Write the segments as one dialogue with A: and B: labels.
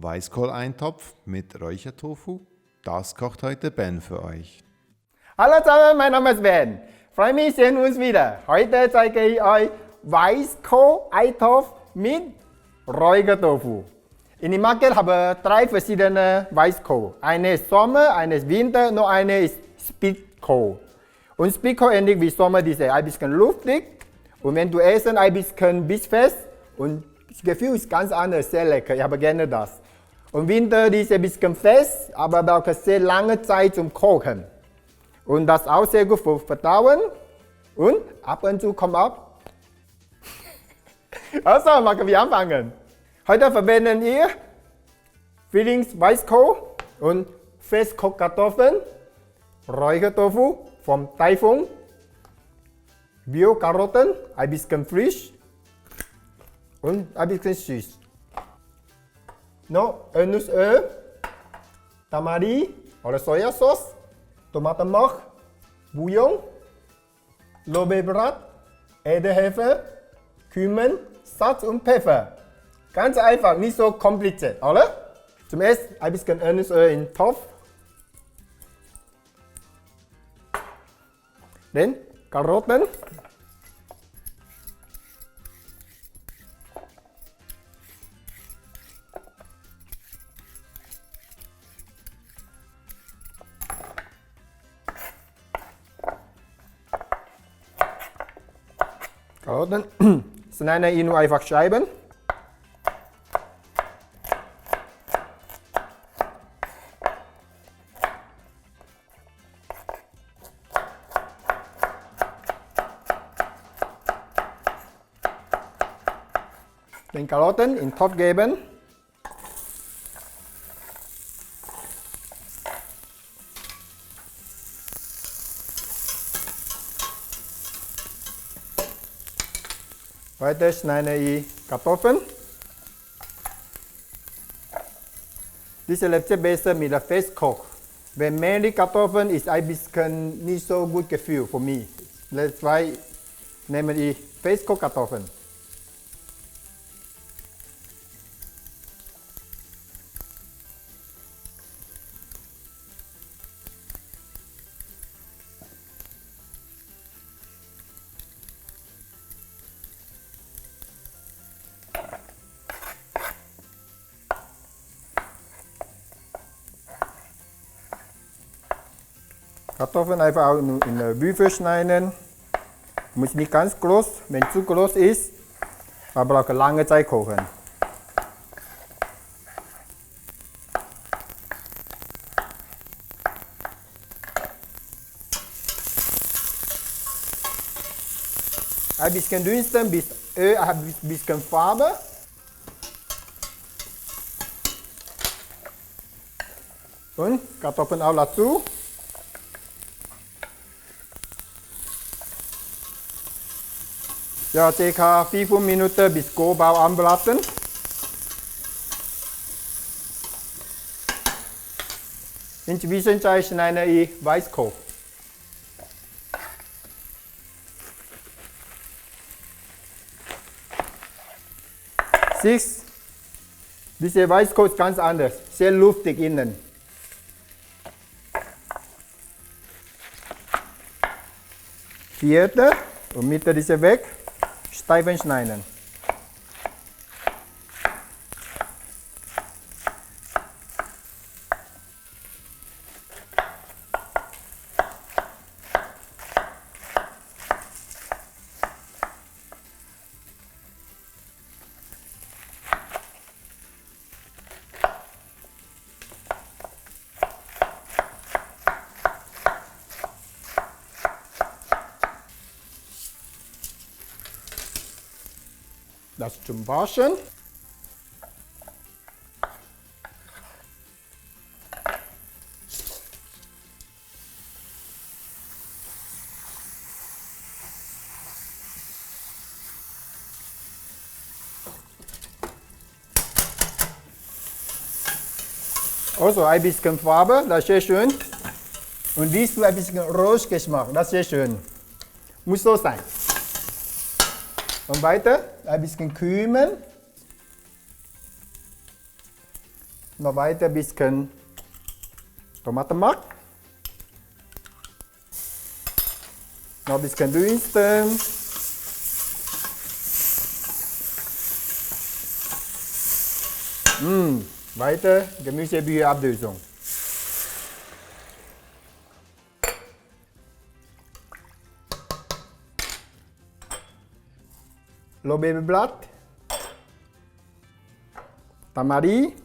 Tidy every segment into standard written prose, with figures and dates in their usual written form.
A: Weißkohleintopf mit Räuchertofu. Das kocht heute Ben für euch.
B: Hallo zusammen, mein Name ist Ben. Freue mich, sehen wir uns wieder. Heute zeige ich euch Weißkohleintopf mit Räuchertofu. In dem Markt habe ich 3 verschiedene Weißkohl. Eine ist Sommer, eine ist Winter, noch eine ist Spitkohl. Und Spitkohl ähnlich wie Sommer, diese ein bisschen luftig. Und wenn du essen, ein bisschen bissfest. Und das Gefühl ist ganz anders, sehr lecker. Ich habe gerne das. Und Winter, die ist ein bisschen fest, aber braucht sehr lange Zeit zum Kochen. Und das auch sehr gut für Verdauen. Und ab und zu kommt ab. Also, machen wir anfangen. Heute verwenden wir Frühlingsweißkohl und Festkochkartoffeln, Räuchertofu vom Taifun, Bio-Karotten, ein bisschen frisch und ein bisschen süß. Noch Erdnussöl, Tamari oder Sojasauce, Tomatenmark, Bouillon, Lorbeerblatt, Edelhefe, Kümmel, Salz und Pfeffer. Ganz einfach, nicht so kompliziert, oder? Zum ersten ein bisschen Erdnussöl in den Topf. Dann Karotten. Karotten schneide ich nur einfach Scheiben. Den Karotten in den Topf geben. Weiter schneide ich Kartoffeln. Diese Rezept besser mit der Festkoch. Wenn mehrere Kartoffeln ist ein bisschen nicht so gut Gefühl für mich. Deswegen nehme ich Festkochkartoffeln. Kartoffeln einfach auch in der Würfel schneiden. Muss nicht ganz groß, wenn zu groß ist, aber braucht lange Zeit kochen. Ein bisschen dünsten, bis Öl ein bisschen Farbe. Und Kartoffeln auch dazu. Ja, ca. 4-5 Minuten bis Goldbau anbraten. In der Zwischenzeit schneide ich Weißkohl. Siehst, dieser Weißkohl ist ganz anders, sehr luftig innen. Vierte und Mitte diese weg. Streifen schneiden. Das zum Waschen. Also ein bisschen Farbe, das ist sehr schön. Und siehst du ein bisschen Rauschgeschmack, das ist sehr schön. Muss so sein. Und weiter ein bisschen Kümmel. Noch weiter ein bisschen Tomatenmark. Noch ein bisschen dünsten. Weiter Gemüsebrühe-Ablösung. Lorbeerblatt, Tamari,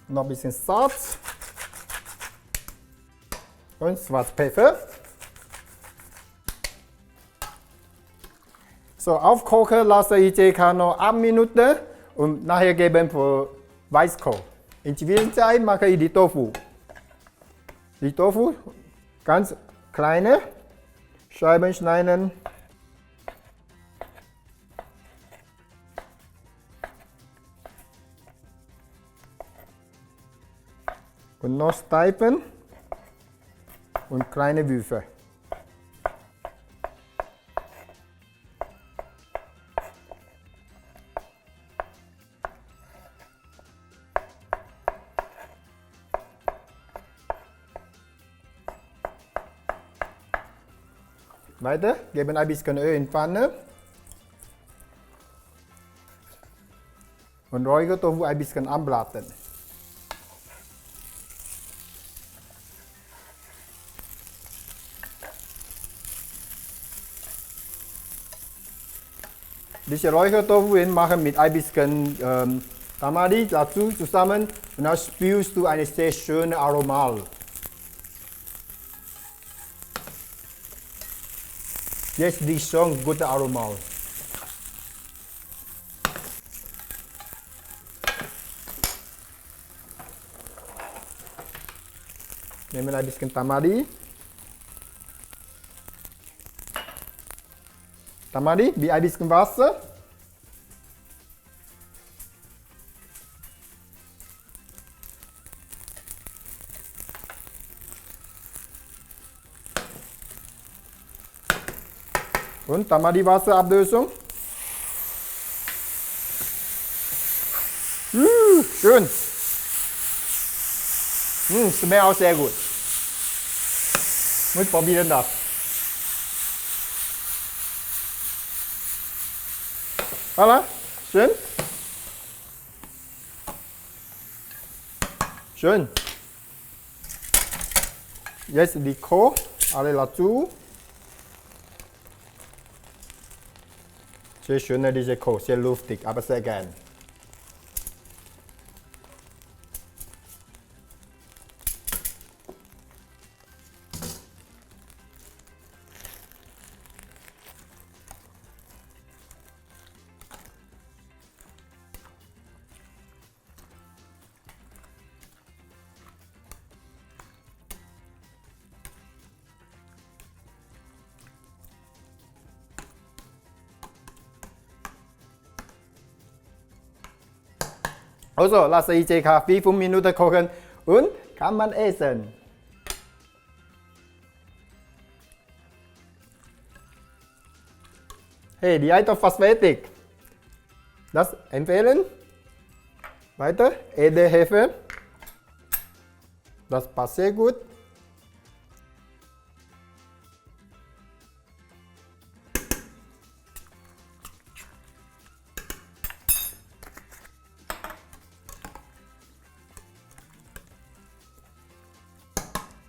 B: noch ein bisschen Salz und Schwarzpfeffer. So, aufkochen lasse ich ca. noch 8 Minuten und nachher geben für Weißkohl. In der Zwischenzeit mache ich die Tofu. Die Tofu ganz kleine Scheiben schneiden. Und noch steifen und kleine Würfel. Weiter, geben ein bisschen Öl in die Pfanne. Und Räuchertofu ein bisschen anbraten. Diese Räuchertofu machen mit ein bisschen Tamari dazu zusammen und dann spürst du eine sehr schöne Aroma. Jetzt riecht schon gute Aroma. Nehmen ein bisschen Tamari. Tamari, wie ein bisschen Wasser. Und Tamari-Wasserablösung. Schön. Schmeckt auch sehr gut. Muss probieren das. Voilà, schön. Schön. Jetzt die Kohl, alle dazu. Sehr schön diese Kohl, sehr luftig, aber sehr gern. Also lasse ich ca. 4-5 Minuten kochen und kann man essen. Hey, die Ei doch fast fertig. Das empfehlen. Weiter, Edelhefe. Das passt sehr gut.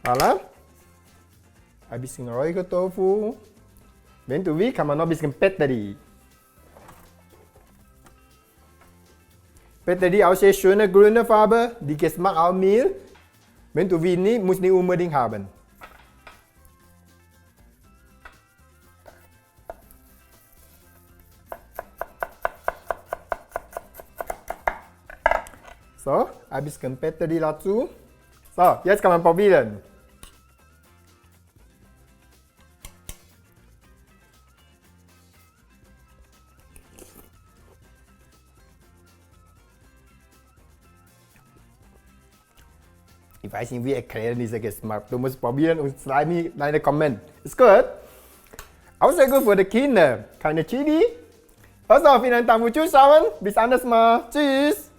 B: Voilà. Ein bisschen Räuchertofu. Wenn du willst, kann man noch ein bisschen Peterli. Peterli auch sehr schöne grüne Farbe, die Geschmack auch mild. Wenn du willst, nicht, musst nicht unbedingt haben. So, ein bisschen Peterli dazu. So, jetzt kann man probieren. Ich weiß nicht, wie erklären diese Geschmack. Du musst probieren und schreib mir deine Kommentare. Ist gut? Auch sehr gut für die Kinder. Keine Chili. Also, vielen Dank fürs Zuschauen. Bis anderes Mal. Tschüss.